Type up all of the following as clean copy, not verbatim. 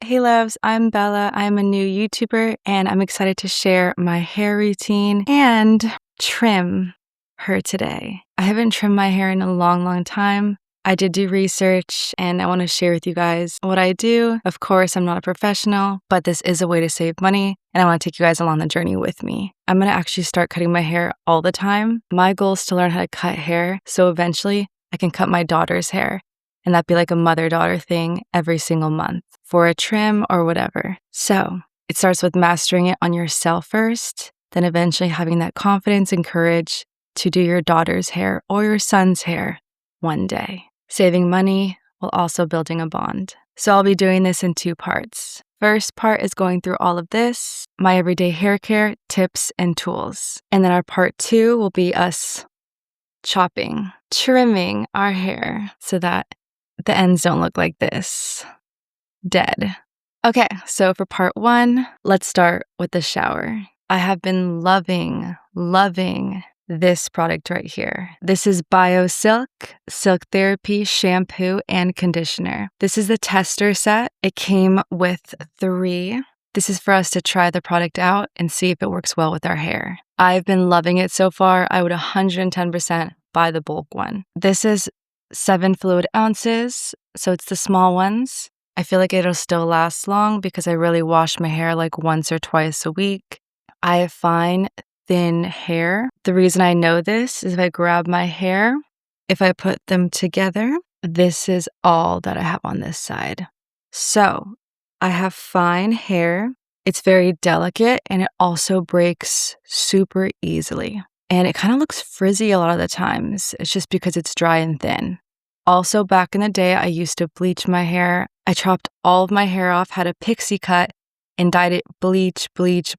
Hey loves, I'm Bella. I'm a new YouTuber and I'm excited to share my hair routine and trim her today. I haven't trimmed my hair in a long time. I did do research and I want to share with you guys what I do. Of course, I'm not a professional, but this is a way to save money and I want to take you guys along the journey with me. I'm going to actually start cutting my hair all the time. My goal is to learn how to cut hair so eventually I can cut my daughter's hair. And that'd be like a mother-daughter thing every single month for a trim or whatever. So it starts with mastering it on yourself first, then eventually having that confidence and courage to do your daughter's hair or your son's hair one day. Saving money while also building a bond. So I'll be doing this in 2 parts. First part is going through all of this, my everyday hair care, tips, and tools. And then our part 2 will be us trimming our hair so that the ends don't look like this. Dead. Okay, so for part 1, let's start with the shower. I have been loving this product right here. This is BioSilk Silk Therapy Shampoo and Conditioner. This is the tester set. It came with 3. This is for us to try the product out and see if it works well with our hair. I've been loving it so far. I would 110% buy the bulk one. This is 7 fluid ounces, so it's the small ones. I feel like it'll still last long because I really wash my hair like once or twice a week. I have fine, thin hair. The reason I know this is if I grab my hair, if I put them together, this is all that I have on this side. So I have fine hair. It's very delicate and it also breaks super easily. And it kind of looks frizzy a lot of the times. It's just because it's dry and thin. Also, back in the day, I used to bleach my hair. I chopped all of my hair off, had a pixie cut, and dyed it bleach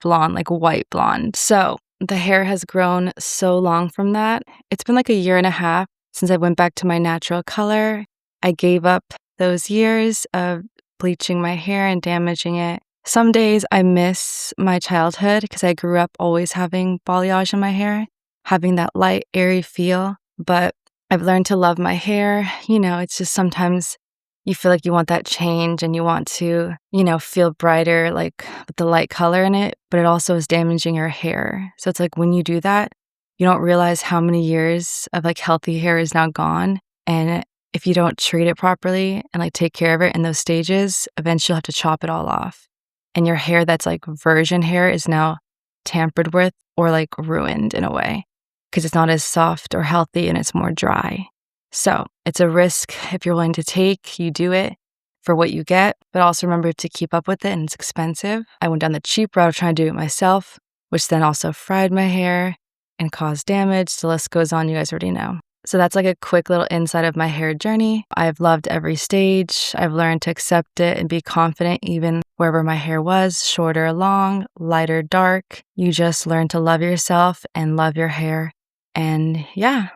blonde, like white blonde. So the hair has grown so long from that. It's been like a 1.5 years since I went back to my natural color. I gave up those years of bleaching my hair and damaging it. Some days I miss my childhood because I grew up always having balayage in my hair, having that light, airy feel, but I've learned to love my hair. It's just sometimes you feel like you want that change and you want to, feel brighter, like with the light color in it, but it also is damaging your hair. So it's like when you do that, you don't realize how many years of like healthy hair is now gone. And if you don't treat it properly and like take care of it in those stages, eventually you'll have to chop it all off. And your hair that's like virgin hair is now tampered with or like ruined in a way, because it's not as soft or healthy and it's more dry. So it's a risk if you're willing to take, you do it for what you get, but also remember to keep up with it and it's expensive. I went down the cheap route of trying to do it myself, which then also fried my hair and caused damage. The list goes on, you guys already know. So that's like a quick little insight of my hair journey. I've loved every stage. I've learned to accept it and be confident even wherever my hair was, short or long, light or dark. You just learn to love yourself and love your hair. And yeah,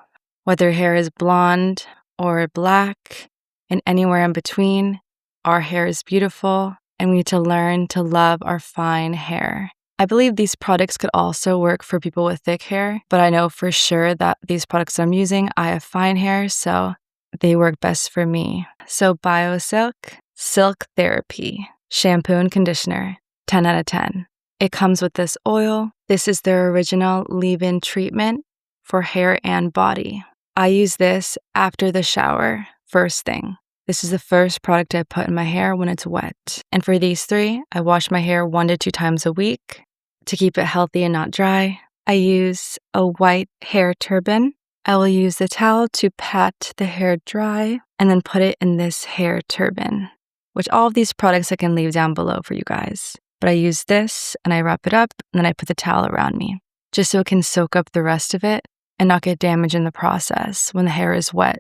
whether your hair is blonde or black and anywhere in between, our hair is beautiful and we need to learn to love our fine hair. I believe these products could also work for people with thick hair, but I know for sure that these products I'm using, I have fine hair, so they work best for me. So BioSilk Silk Therapy Shampoo and Conditioner, 10 out of 10. It comes with this oil. This is their original leave-in treatment for hair and body. I use this after the shower, first thing. This is the first product I put in my hair when it's wet. And for these 3, I wash my hair 1 to 2 times a week to keep it healthy and not dry. I use a white hair turban. I will use the towel to pat the hair dry and then put it in this hair turban, which all of these products I can leave down below for you guys. But I use this and I wrap it up and then I put the towel around me just so it can soak up the rest of it and not get damaged in the process when the hair is wet.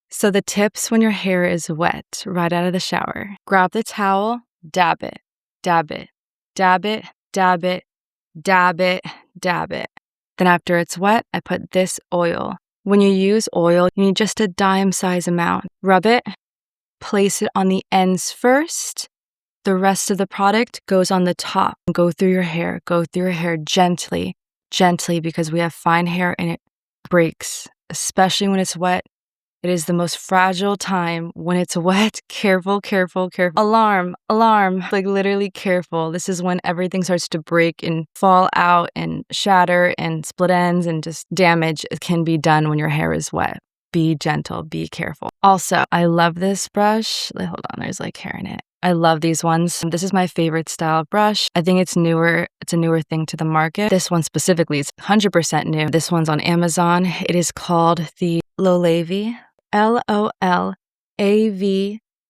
So the tips when your hair is wet right out of the shower: grab the towel, dab it, dab it, dab it, dab it, dab it, dab it. Then after it's wet, I put this oil. When you use oil, you need just a dime size amount. Rub it, place it on the ends first. The rest of the product goes on the top. Go through your hair gently, because we have fine hair and it breaks, especially when it's wet. It is the most fragile time when it's wet. Careful, careful, careful. Alarm, alarm. Like literally careful. This is when everything starts to break and fall out and shatter and split ends, and just damage can be done when your hair is wet. Be gentle, be careful. Also, I love this brush. Hold on, there's like hair in it. I love these ones. This is my favorite style of brush. I think it's newer. It's a newer thing to the market. This one specifically is 100% new. This one's on Amazon. It is called the Lolavie. Lolavie.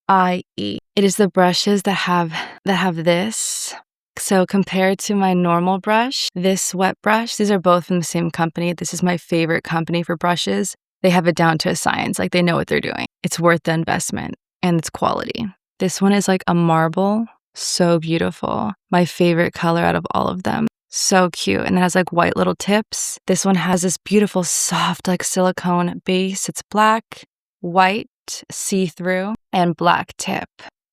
It is the brushes that have this. So compared to my normal brush, this wet brush, these are both from the same company. This is my favorite company for brushes. They have it down to a science. Like they know what they're doing. It's worth the investment and it's quality. This one is like a marble. So beautiful. My favorite color out of all of them. So cute. And it has like white little tips. This one has this beautiful soft like silicone base. It's black, white, see-through, and black tip.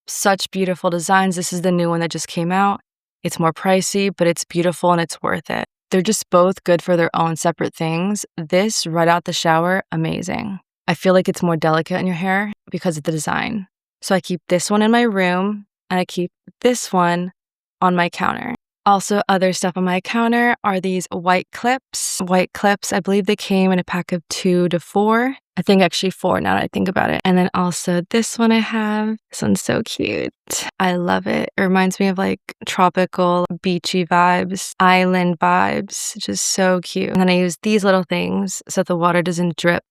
Such beautiful designs. This is the new one that just came out. It's more pricey, but it's beautiful and it's worth it. They're just both good for their own separate things. This right out the shower, amazing. I feel like it's more delicate in your hair because of the design. So I keep this one in my room and I keep this one on my counter. Also, other stuff on my counter are these white clips. White clips, I believe they came in a pack of 2 to 4. I think actually 4 now that I think about it. And then also this one I have. This one's so cute. I love it. It reminds me of like tropical, beachy vibes, island vibes. Just so cute. And then I use these little things so the water doesn't drip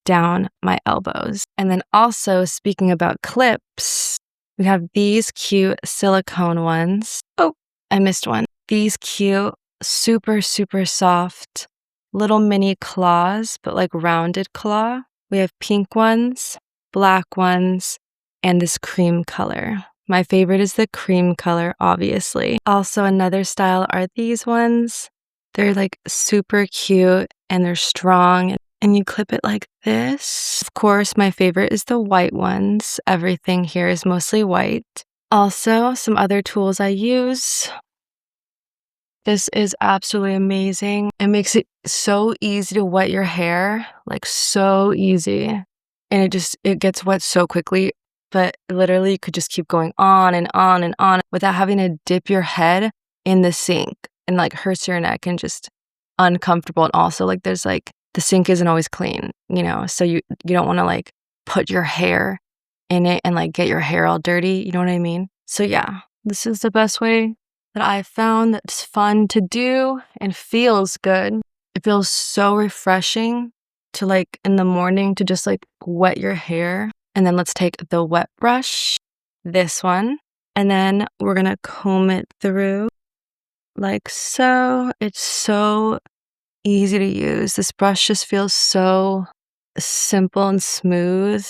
down my elbows. And then also, speaking about clips, we have these cute silicone ones. Oh, I missed one. These cute, super, super soft little mini claws, but like rounded claw. We have pink ones, black ones, and this cream color. My favorite is the cream color, obviously. Also, another style are these ones. They're like super cute and they're strong. And you clip it like this. Of course, my favorite is the white ones. Everything here is mostly white. Also, some other tools I use. This is absolutely amazing. It makes it so easy to wet your hair, like so easy. And it gets wet so quickly, but literally you could just keep going on and on and on without having to dip your head in the sink and like hurts your neck and just uncomfortable. And also like there's like, the sink isn't always clean, you know, so you don't want to like put your hair in it and like get your hair all dirty, you know what I mean? So yeah, this is the best way that I've found that's fun to do and feels good. It feels so refreshing to like in the morning to just like wet your hair. And then let's take the wet brush, this one, and then we're gonna comb it through like so. It's so easy to use. This brush just feels so simple and smooth,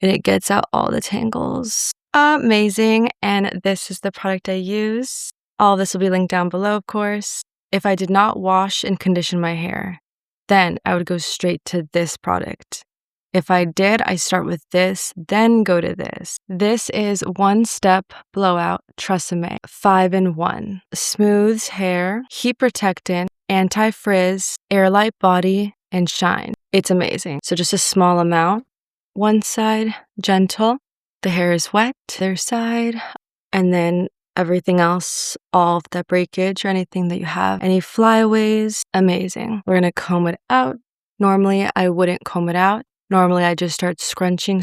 and it gets out all the tangles. Amazing. And this is the product I use. All this will be linked down below, of course. If I did not wash and condition my hair, then I would go straight to this product. If I did, I start with this, then go to this. This is One Step Blowout Tresemme 5-in-1. Smooths hair, heat protectant, anti-frizz, airlight body, and shine. It's amazing. So just a small amount. One side, gentle. The hair is wet. Other side. And then everything else, all of that breakage or anything that you have, any flyaways, amazing. We're going to comb it out. Normally, I wouldn't comb it out. Normally, I just start scrunching,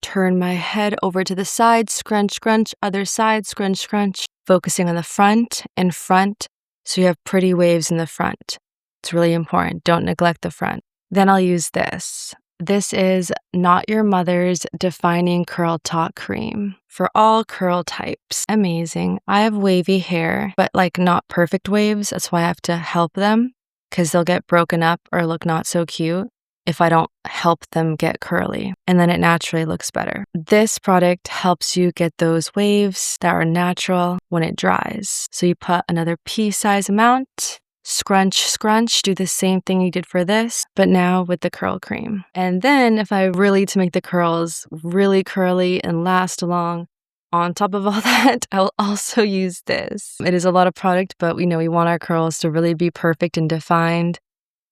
turn my head over to the side, scrunch, other side, scrunch, focusing on the front and front so you have pretty waves in the front. It's really important. Don't neglect the front. Then I'll use this. This is Not Your Mother's Defining Curl Taut Cream for all curl types. Amazing. I have wavy hair, but like not perfect waves. That's why I have to help them because they'll get broken up or look not so cute if I don't help them get curly, and then it naturally looks better. This product helps you get those waves that are natural when it dries. So you put another pea-size amount, scrunch, do the same thing you did for this, but now with the curl cream. And then if I really to make the curls really curly and last long, on top of all that, I'll also use this. It is a lot of product, but we know we want our curls to really be perfect and defined.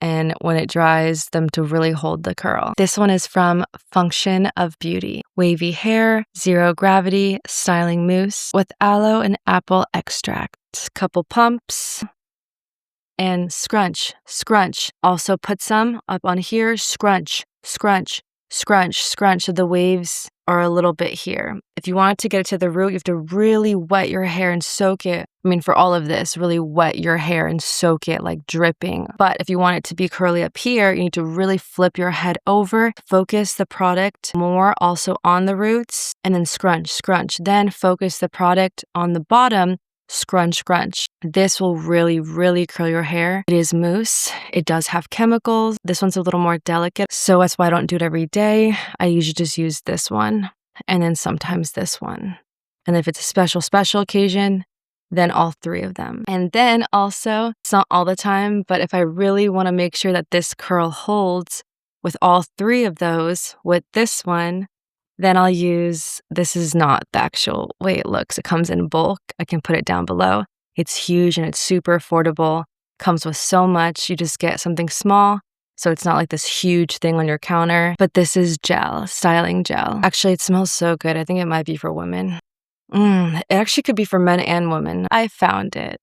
and when it dries, them to really hold the curl. This one is from Function of Beauty. Wavy hair, zero gravity, styling mousse with aloe and apple extract. Couple pumps. And scrunch, scrunch. Also put some up on here, scrunch, scrunch, scrunch, scrunch. So the waves are a little bit here. If you want to get it to the root, you have to really wet your hair and soak it. I mean, for all of this, really wet your hair and soak it like dripping. But if you want it to be curly up here, you need to really flip your head over, focus the product more also on the roots, and then scrunch, scrunch. Then focus the product on the bottom, scrunch, scrunch. This will really, really curl your hair. It is mousse. It does have chemicals. This one's a little more delicate, so that's why I don't do it every day. I usually just use this one and then sometimes this one. And if it's a special occasion, then all three of them. And then also, it's not all the time, but if I really want to make sure that this curl holds with all three of those with this one, then I'll use, this is not the actual way it looks. It comes in bulk. I can put it down below. It's huge and it's super affordable. Comes with so much. You just get something small. So it's not like this huge thing on your counter. But this is gel, styling gel. Actually, it smells so good. I think it might be for women. It actually could be for men and women. I found it.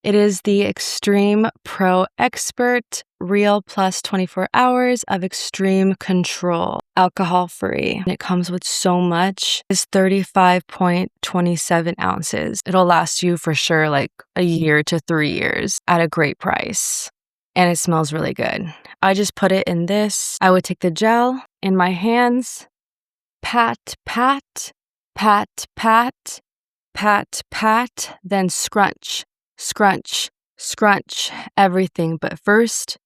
It is the Extreme Pro Expert Real Plus 24 hours of extreme control, alcohol free. It comes with so much. It's 35.27 ounces. It'll last you for sure like a year to 3 years at a great price. And it smells really good. I just put it in this. I would take the gel in my hands, pat, pat, pat, pat, pat, pat, then scrunch. Scrunch, scrunch, everything. But first,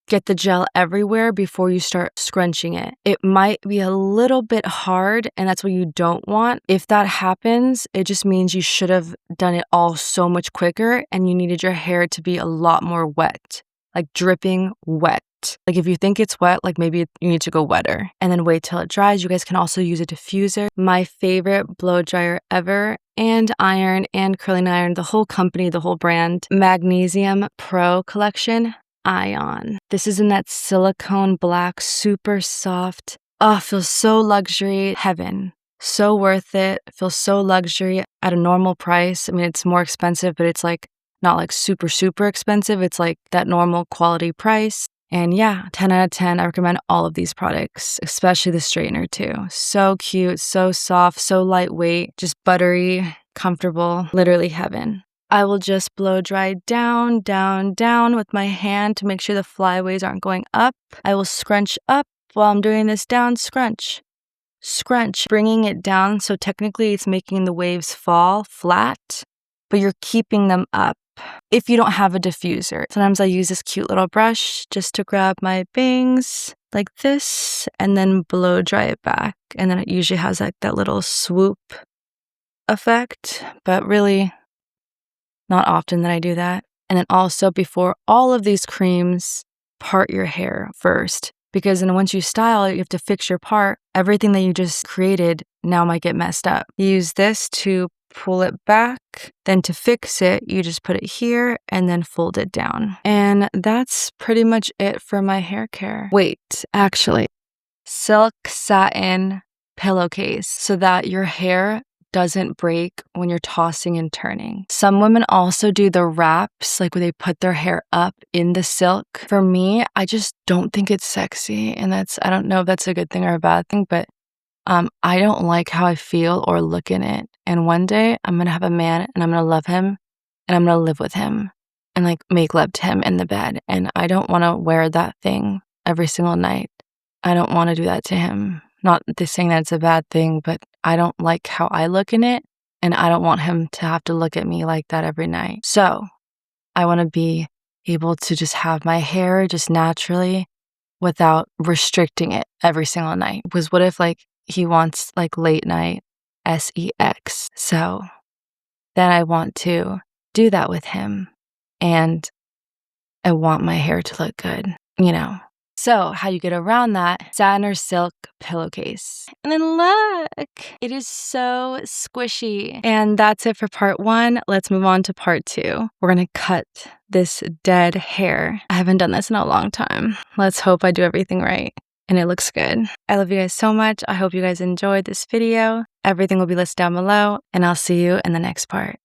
get the gel everywhere before you start scrunching it. It might be a little bit hard, and that's what you don't want. If that happens, it just means you should have done it all so much quicker, and you needed your hair to be a lot more wet, like dripping wet. Like if you think it's wet, like maybe you need to go wetter and then wait till it dries. You guys can also use a diffuser. My favorite blow dryer ever, and iron and curling iron, the whole company, the whole brand, Magnesium Pro Collection Ion. This is in that silicone black, super soft. Oh, feels so luxury, heaven. So worth it. Feels so luxury at a normal price. I mean, it's more expensive, but it's like not like super, super expensive. It's like that normal quality price. And yeah, 10 out of 10, I recommend all of these products, especially the straightener too. So cute, so soft, so lightweight, just buttery, comfortable, literally heaven. I will just blow dry down, down, down with my hand to make sure the flyaways aren't going up. I will scrunch up while I'm doing this down, scrunch, scrunch, bringing it down. So technically it's making the waves fall flat, but you're keeping them up. If you don't have a diffuser, sometimes I use this cute little brush just to grab my bangs like this and then blow dry it back. And then it usually has like that little swoop effect, but really not often that I do that. And then also before all of these creams, part your hair first, because then once you style it, you have to fix your part. Everything that you just created now might get messed up. You use this to pull it back. Then to fix it, you just put it here and then fold it down. And that's pretty much it for my hair care. Wait, actually, silk satin pillowcase so that your hair doesn't break when you're tossing and turning. Some women also do the wraps, like where they put their hair up in the silk. For me, I just don't think it's sexy. And I don't know if that's a good thing or a bad thing, but I don't like how I feel or look in it. And one day I'm going to have a man and I'm going to love him and I'm going to live with him and like make love to him in the bed. And I don't want to wear that thing every single night. I don't want to do that to him. Not this saying that it's a bad thing, but I don't like how I look in it. And I don't want him to have to look at me like that every night. So I want to be able to just have my hair just naturally without restricting it every single night. Because what if like he wants like late night sex? So then I want to do that with him. And I want my hair to look good, you know? So how you get around that, satin or silk pillowcase. And then look, it is so squishy. And that's it for part 1. Let's move on to part 2. We're gonna cut this dead hair. I haven't done this in a long time. Let's hope I do everything right and it looks good. I love you guys so much. I hope you guys enjoyed this video. Everything will be listed down below, and I'll see you in the next part.